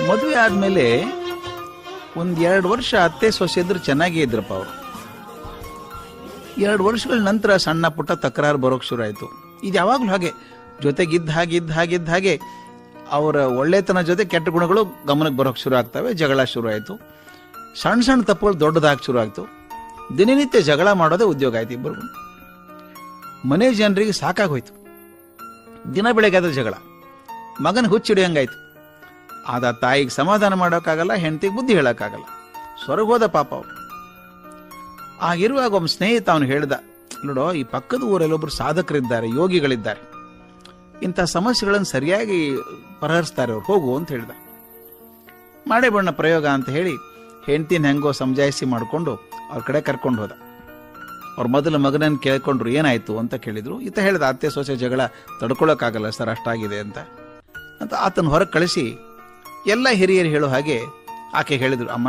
ಮದುವೆ ಆದ್ಮೇಲೆ ಒಂದ್ 2 ವರ್ಷ ಅತ್ತೆ ಸೊಸೆ ಇದ್ರು ಚೆನ್ನಾಗೇ ಇದ್ರಪ್ಪ ಅವರು. 2 ವರ್ಷಗಳ ನಂತರ ಸಣ್ಣ ಪುಟ್ಟ ತಕರಾರು ಬರೋಕ್ ಶುರು ಆಯ್ತು. ಇದು ಯಾವಾಗ್ಲೂ ಹಾಗೆ, ಜೊತೆಗಿದ್ದ ಹಾಗೆ ಅವರ ಒಳ್ಳೆತನ ಜೊತೆ ಕೆಟ್ಟ ಗುಣಗಳು ಗಮನಕ್ಕೆ ಬರೋಕ್ ಶುರು ಆಗ್ತವೆ. ಜಗಳ ಶುರು ಆಯ್ತು. ಸಣ್ಣ ತಪ್ಪುಗಳು ದೊಡ್ಡದಾಗಿ ಶುರು ಆಯ್ತು. ದಿನನಿತ್ಯ ಜಗಳ ಮಾಡೋದೇ ಉದ್ಯೋಗ ಆಯ್ತು ಇಬ್ಬರು. ಮನೆ ಜನರಿಗೆ ಸಾಕಾಗೋಯ್ತು. ದಿನ ಬೆಳಗ್ಗೆ ಆದ ಜಗಳ, ಮಗನ ಹುಚ್ಚಿಡಿಯಂಗಾಯ್ತು. ಆದ ತಾಯಿಗೆ ಸಮಾಧಾನ ಮಾಡೋಕ್ಕಾಗಲ್ಲ, ಹೆಂಡತಿಗೆ ಬುದ್ಧಿ ಹೇಳಕ್ಕಾಗಲ್ಲ. ಸ್ವರ್ಗೋದ ಪಾಪ ಅವ್ರು. ಆಗಿರುವಾಗ ಒಬ್ಬ ಸ್ನೇಹಿತ ಅವನು ಹೇಳ್ದ, ನೋಡೋ, ಈ ಪಕ್ಕದ ಊರಲ್ಲೊಬ್ರು ಸಾಧಕರಿದ್ದಾರೆ, ಯೋಗಿಗಳಿದ್ದಾರೆ, ಇಂಥ ಸಮಸ್ಯೆಗಳನ್ನು ಸರಿಯಾಗಿ ಪರಿಹರಿಸ್ತಾರೆ ಅವ್ರು, ಹೋಗು ಅಂತ ಹೇಳ್ದ. ಮಾಡೇ ಬಣ್ಣ ಪ್ರಯೋಗ ಅಂತ ಹೇಳಿ ಹೆಂಡತಿನ ಹೆಂಗೋ ಸಮಜಾಯಿಸಿ ಮಾಡಿಕೊಂಡು ಅವ್ರ ಕಡೆ ಕರ್ಕೊಂಡು ಹೋದ. ಅವ್ರ ಮೊದಲ ಮಗನನ್ನು ಕೇಳ್ಕೊಂಡ್ರು, ಏನಾಯ್ತು ಅಂತ ಕೇಳಿದ್ರು. ಈತ ಹೇಳ್ದ, ಅತ್ತೆ ಸೊಸೆ ಜಗಳ ತಡ್ಕೊಳಕ್ಕಾಗಲ್ಲ ಸರ್, ಅಷ್ಟಾಗಿದೆ ಅಂತ ಆತನ ಹೊರಗೆ ಕಳಿಸಿ ಎಲ್ಲ ಹಿರಿಯರು ಹೇಳೋ ಹಾಗೆ ಆಕೆ ಹೇಳಿದ್ರು, ಅಮ್ಮ,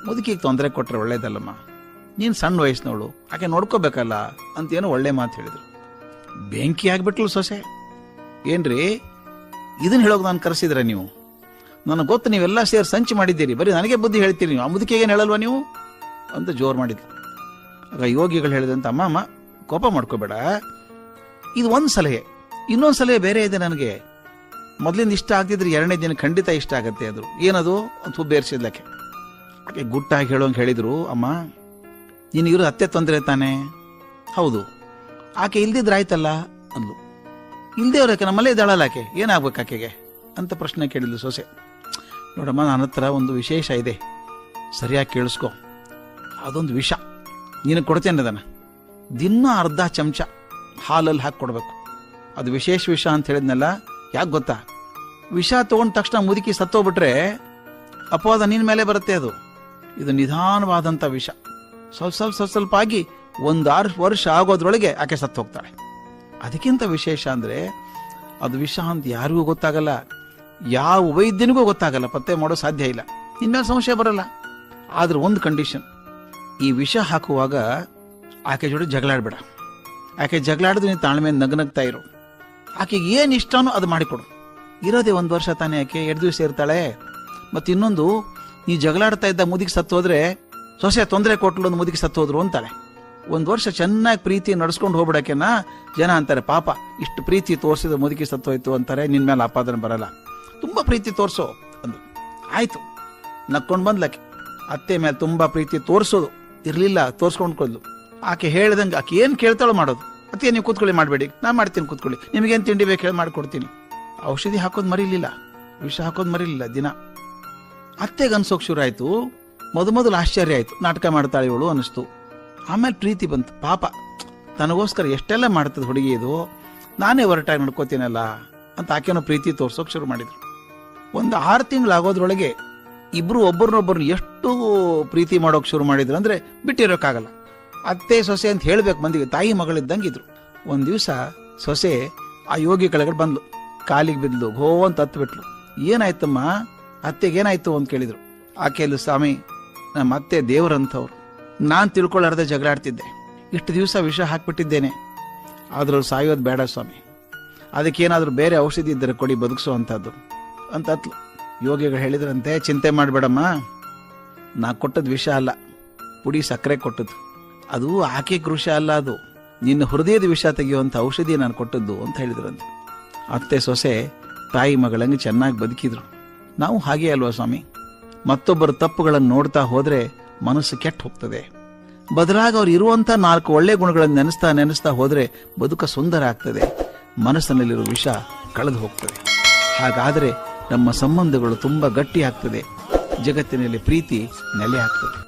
ಮುದುಕಿಗೆ ತೊಂದರೆ ಕೊಟ್ಟರೆ ಒಳ್ಳೇದಲ್ಲಮ್ಮ, ನೀನು ಸಣ್ಣ ವಯಸ್ಸಿನವಳು, ಆಕೆ ನೋಡ್ಕೋಬೇಕಲ್ಲ ಅಂತೇನೋ ಒಳ್ಳೆ ಮಾತು ಹೇಳಿದ್ರು. ಬೆಂಕಿ ಆಗ್ಬಿಟ್ಲು ಸೊಸೆ. ಏನ್ರಿ ಇದನ್ನ ಹೇಳೋಕೆ ನಾನು ಕರೆಸಿದ್ರೆ ನೀವು? ನನಗೆ ಗೊತ್ತು, ನೀವೆಲ್ಲ ಸೇರಿ ಸಂಚು ಮಾಡಿದ್ದೀರಿ, ಬರೀ ನನಗೆ ಬುದ್ಧಿ ಹೇಳ್ತೀರಿ ನೀವು, ಆ ಮುದುಕಿಗೆ ಏನು ಹೇಳಲ್ವಾ ನೀವು ಅಂತ ಜೋರು ಮಾಡಿದ್ಲು. ಆಗ ಯೋಗಿಗಳು ಹೇಳಿದಂತ, ಅಮ್ಮ ಕೋಪ ಮಾಡ್ಕೋಬೇಡ, ಇದು ಒಂದು ಸಲಹೆ, ಇನ್ನೊಂದು ಸಲಹೆ ಬೇರೆ ಇದೆ ನನಗೆ. ಮೊದಲಿಂದ ಇಷ್ಟ ಆಗ್ತಿದ್ರೆ 2ನೇ ದಿನ ಖಂಡಿತ ಇಷ್ಟ ಆಗತ್ತೆ. ಅದು ಏನದು ಅಂತ ಬೇರ್ಸಿದ್ಲಕ್ಕೆ. ಆಕೆ ಗುಟ್ಟಾಗಿ ಹೇಳೋಂಗೆ ಹೇಳಿದ್ರು, ಅಮ್ಮ, ನಿನಗಿರೋ ಅತ್ತೆ ತೊಂದರೆ ತಾನೆ? ಹೌದು. ಆಕೆ ಇಲ್ದಿದ್ರಾಯ್ತಲ್ಲ ಅಂದ್ಲು. ಇಲ್ದೇವ್ರಾಕೆ ನಮ್ಮಲ್ಲೇ ಇದ್ದಾಳಲ್ಲ, ಆಕೆ ಏನಾಗ್ಬೇಕು ಆಕೆಗೆ ಅಂತ ಪ್ರಶ್ನೆ ಕೇಳಿದ್ಲು ಸೊಸೆ. ನೋಡಮ್ಮ, ನನ್ನ ಹತ್ರ ಒಂದು ವಿಶೇಷ ಇದೆ, ಸರಿಯಾಗಿ ಕೇಳಿಸ್ಕೊ. ಅದೊಂದು ವಿಷ ನಿನಗೆ ಕೊಡ್ತೇನೆ. ಅದನ್ನ ದಿನ ಅರ್ಧ ಚಮಚ ಹಾಲಲ್ಲಿ ಹಾಕಿ ಕೊಡ್ಬೇಕು. ಅದು ವಿಶೇಷ ವಿಷ ಅಂತ ಹೇಳಿದ್ನಲ್ಲ, ಯಾಕೆ ಗೊತ್ತಾ? ವಿಷ ತಗೊಂಡ ತಕ್ಷಣ ಮುದುಕಿ ಸತ್ತೋಗ್ಬಿಟ್ರೆ ಅಪವಾದ ನಿನ್ನ ಮೇಲೆ ಬರುತ್ತೆ. ಇದು ನಿಧಾನವಾದಂಥ ವಿಷ. ಸ್ವಲ್ಪ ಆಗಿ 1 ವರ್ಷ ಆಗೋದ್ರೊಳಗೆ ಆಕೆ ಸತ್ತು ಹೋಗ್ತಾಳೆ. ಅದಕ್ಕಿಂತ ವಿಶೇಷ ಅಂದ್ರೆ ಅದು ವಿಷ ಅಂತ ಯಾರಿಗೂ ಗೊತ್ತಾಗಲ್ಲ, ಯಾವ ವೈದ್ಯನಿಗೂ ಗೊತ್ತಾಗಲ್ಲ, ಪತ್ತೆ ಮಾಡೋ ಸಾಧ್ಯ ಇಲ್ಲ, ಇನ್ಮೇಲೆ ಸಂಶಯ ಬರಲ್ಲ. ಆದ್ರೆ ಒಂದು ಕಂಡೀಷನ್, ಈ ವಿಷ ಹಾಕುವಾಗ ಆಕೆ ಜೋಡಿ ಜಗಳಾಡ್ಬೇಡ. ಆಕೆ ಜಗಳಾಡಿದ್ರೆ ನೀನು ತಾಳ್ಮೆ ನಗ್ನಗ್ತಾ ಇರು. ಆಕೆಗೆ ಏನು ಇಷ್ಟನೋ ಅದು ಮಾಡಿಕೊಡು. ಇರೋದೇ 1 ವರ್ಷ ತಾನೇ, ಆಕೆ 2 ದಿವಸ ಇರ್ತಾಳೆ. ಮತ್ತೆ ಇನ್ನೊಂದು, ನೀ ಜಗಳಾಡ್ತಾ ಇದ್ದ ಮುದುಕಿ ಸತ್ತೋದ್ರೆ, ಸೊಸೆ ತೊಂದರೆ ಕೊಟ್ಲು ಒಂದು ಮುದುಕಿ ಸತ್ತೋದ್ರು ಅಂತಾಳೆ. 1 ವರ್ಷ ಚೆನ್ನಾಗಿ ಪ್ರೀತಿ ನಡ್ಸ್ಕೊಂಡು ಹೋಗ್ಬಿಡಕೆನ ಜನ ಅಂತಾರೆ, ಪಾಪ ಇಷ್ಟು ಪ್ರೀತಿ ತೋರಿಸಿದ ಮುದುಕಿ ಸತ್ತೋಯ್ತು ಅಂತಾರೆ, ನಿನ್ ಮೇಲೆ ಆಪಾದನೆ ಬರಲ್ಲ, ತುಂಬಾ ಪ್ರೀತಿ ತೋರಿಸೋ ಅಂದು. ಆಯ್ತು, ನಕ್ಕೊಂಡು ಬಂದ್ಲಕ್ಕೆ. ಅತ್ತೆ ಮೇಲೆ ತುಂಬಾ ಪ್ರೀತಿ ತೋರಿಸೋದು ಇರ್ಲಿಲ್ಲ, ತೋರ್ಸ್ಕೊಂಡ್ಕೊದ್ಲು. ಆಕೆ ಹೇಳ್ದಂಗೆ ಆಕೆ ಏನ್ ಕೇಳ್ತಾಳೋ ಮಾಡೋದು. ಅತ್ತೆ, ನೀವು ಕೂತ್ಕೊಳ್ಳಿ, ಮಾಡಬೇಡಿ, ನಾ ಮಾಡ್ತೀನಿ, ಕೂತ್ಕೊಳ್ಳಿ, ನಿಮಗೇನು ತಿಂಡಿ ಬೇಕು ಹೇಳಿ ಮಾಡ್ಕೊಡ್ತೀನಿ. ಔಷಧಿ ಹಾಕೋದು ಮರಿಲಿಲ್ಲ, ವಿಷ ಹಾಕೋದು ಮರಿಲಿಲ್ಲ. ದಿನ ಅತ್ತೆಗೆ ಅನ್ಸೋಕ್ ಶುರು ಆಯ್ತು. ಮೊದಲು ಆಶ್ಚರ್ಯ ಆಯ್ತು, ನಾಟಕ ಮಾಡ್ತಾಳೆ ಇವಳು ಅನಿಸ್ತು. ಆಮೇಲೆ ಪ್ರೀತಿ ಬಂತು. ಪಾಪ ತನಗೋಸ್ಕರ ಎಷ್ಟೆಲ್ಲ ಮಾಡ್ತದೆ ಹುಡುಗಿ, ಇದು ನಾನೇ ಹೊರಟಾಗಿ ನಡ್ಕೋತೀನಲ್ಲ ಅಂತ ಆಕೆನೋ ಪ್ರೀತಿ ತೋರ್ಸೋಕ್ ಶುರು ಮಾಡಿದ್ರು. ಒಂದು 6 ತಿಂಗಳಾಗೋದ್ರೊಳಗೆ ಇಬ್ರು ಒಬ್ಬರನ್ನೊಬ್ಬರನ್ನ ಎಷ್ಟು ಪ್ರೀತಿ ಮಾಡೋಕ್ ಶುರು ಮಾಡಿದ್ರು ಅಂದ್ರೆ ಬಿಟ್ಟಿರೋಕ್ಕಾಗಲ್ಲ. ಅತ್ತೆ ಸೊಸೆ ಅಂತ ಹೇಳ್ಬೇಕು ಮಂದಿಗೆ, ತಾಯಿ ಮಗಳಿದ್ದಂಗಿದ್ರು. ಒಂದ್ ದಿವಸ ಸೊಸೆ ಆ ಯೋಗಿ ಕೆಳಗಡೆ ಬಂದ್ಲು, ಕಾಲಿಗೆ ಬಿದ್ಲು, ಘೋ ಅಂತ ಹತ್ಬಿಟ್ಲು. ಏನಾಯ್ತಮ್ಮ, ಅತ್ತೆಗೇನಾಯ್ತು ಅಂತ ಕೇಳಿದ್ರು. ಆಕೆಯಲ್ಲಿ, ಸ್ವಾಮಿ, ನಮ್ಮ ಅತ್ತೆ ದೇವರಂಥವ್ರು, ನಾನ್ ತಿಳ್ಕೊಳ್ಳಾರ್ದೆ ಜಗಳಾಡ್ತಿದ್ದೆ, ಇಷ್ಟು ದಿವಸ ವಿಷ ಹಾಕ್ಬಿಟ್ಟಿದ್ದೇನೆ, ಆದ್ರೂ ಸಾಯೋದು ಬೇಡ ಸ್ವಾಮಿ, ಅದಕ್ಕೇನಾದ್ರೂ ಬೇರೆ ಔಷಧಿ ಇದ್ದರೆ ಕೊಡಿ ಬದುಕಿಸೋ ಅಂತದ್ದು ಅಂತ ಹತ್ಲು. ಯೋಗಿಗಳು ಹೇಳಿದ್ರಂತೆ, ಚಿಂತೆ ಮಾಡಬೇಡಮ್ಮ, ನಾ ಕೊಟ್ಟದ್ ವಿಷ ಅಲ್ಲ, ಪುಡಿ ಸಕ್ಕರೆ ಕೊಟ್ಟದ್ದು, ಅದು ಆಕೆ ಕೃಷಿ ಅಲ್ಲ, ಅದು ನಿನ್ನ ಹೃದಯದ ವಿಷ ತೆಗೆಯುವಂಥ ಔಷಧಿ ನಾನು ಕೊಟ್ಟದ್ದು ಅಂತ ಹೇಳಿದ್ರಂತೆ. ಅತ್ತೆ ಸೊಸೆ ತಾಯಿ ಮಗಳಂಗೆ ಚೆನ್ನಾಗಿ ಬದುಕಿದ್ರು. ನಾವು ಹಾಗೆ ಅಲ್ವಾ ಸ್ವಾಮಿ? ಮತ್ತೊಬ್ಬರ ತಪ್ಪುಗಳನ್ನು ನೋಡ್ತಾ ಹೋದ್ರೆ ಮನಸ್ಸು ಕೆಟ್ಟು ಹೋಗ್ತದೆ. ಬದಲಾಗಿ ಅವ್ರು ಇರುವಂತ 4 ಒಳ್ಳೆ ಗುಣಗಳನ್ನು ನೆನೆಸ್ತಾ ಹೋದ್ರೆ ಬದುಕ ಸುಂದರ ಆಗ್ತದೆ, ಮನಸ್ಸಿನಲ್ಲಿರೋ ವಿಷ ಕಳೆದು ಹೋಗ್ತದೆ. ಹಾಗಾದ್ರೆ ನಮ್ಮ ಸಂಬಂಧಗಳು ತುಂಬಾ ಗಟ್ಟಿ ಆಗ್ತದೆ, ಜಗತ್ತಿನಲ್ಲಿ ಪ್ರೀತಿ ನೆಲೆ ಆಗ್ತದೆ.